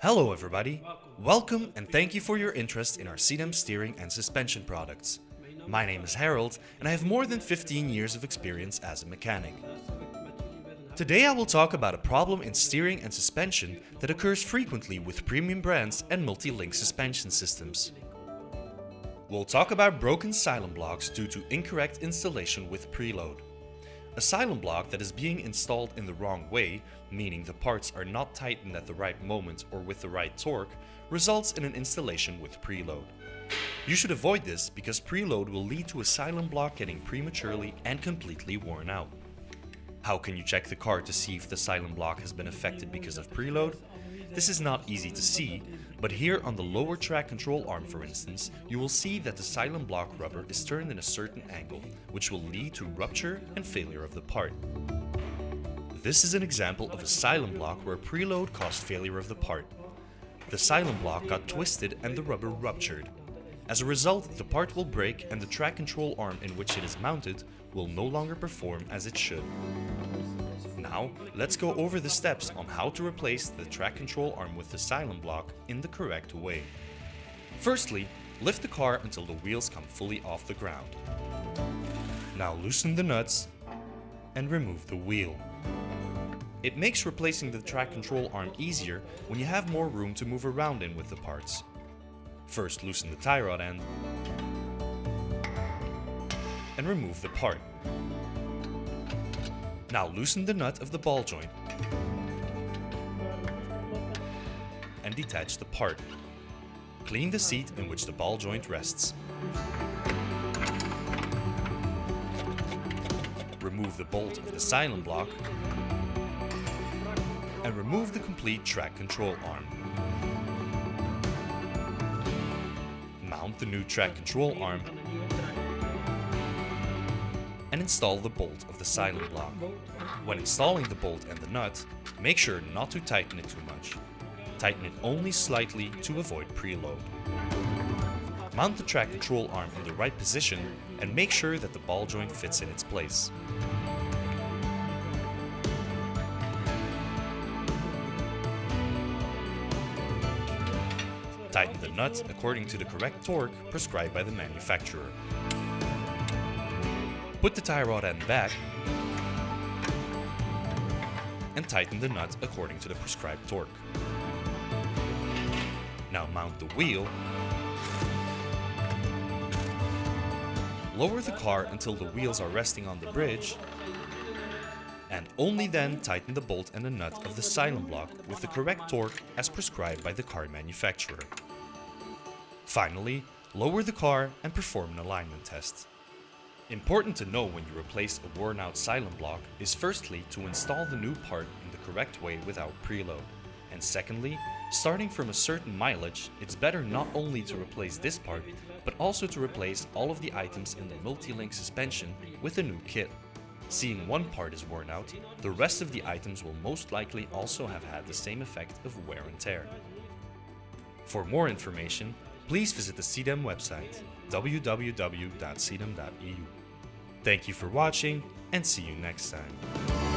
Hello everybody, welcome and thank you for your interest in our Sidem steering and suspension products. My name is Harold and I have more than 15 years of experience as a mechanic. Today I will talk about a problem in steering and suspension that occurs frequently with premium brands and Multilink suspension systems. We'll talk about broken sylent blocks due to incorrect installation with preload. A sylent block that is being installed in the wrong way, meaning the parts are not tightened at the right moment or with the right torque, results in an installation with preload. You should avoid this because preload will lead to a sylent block getting prematurely and completely worn out. How can you check the car to see if the sylent block has been affected because of preload? This is not easy to see, but here on the lower track control arm for instance, you will see that the sylent block rubber is turned in a certain angle, which will lead to rupture and failure of the part. This is an example of a sylent block where preload caused failure of the part. The sylent block got twisted and the rubber ruptured. As a result, the part will break and the track control arm in which it is mounted will no longer perform as it should. Now, let's go over the steps on how to replace the track control arm with the sylent block in the correct way. Firstly, lift the car until the wheels come fully off the ground. Now loosen the nuts and remove the wheel. It makes replacing the track control arm easier when you have more room to move around in with the parts. First loosen the tie rod end and remove the part. Now loosen the nut of the ball joint and detach the part. Clean the seat in which the ball joint rests. Remove the bolt of the sylent block and remove the complete track control arm. Mount the new track control arm and install the bolt of the sylent block. When installing the bolt and the nut, make sure not to tighten it too much. Tighten it only slightly to avoid preload. Mount the track control arm in the right position and make sure that the ball joint fits in its place. Tighten the nut according to the correct torque prescribed by the manufacturer. Put the tie rod end back and tighten the nut according to the prescribed torque. Now mount the wheel. Lower the car until the wheels are resting on the bridge and only then tighten the bolt and the nut of the sylent block with the correct torque as prescribed by the car manufacturer. Finally, lower the car and perform an alignment test. Important to know when you replace a worn out sylent block is firstly to install the new part in the correct way without preload, and secondly, starting from a certain mileage, it's better not only to replace this part, but also to replace all of the items in the Multilink suspension with a new kit. Seeing one part is worn out, the rest of the items will most likely also have had the same effect of wear and tear. For more information, please visit the Sidem website www.sidem.eu. Thank you for watching and see you next time.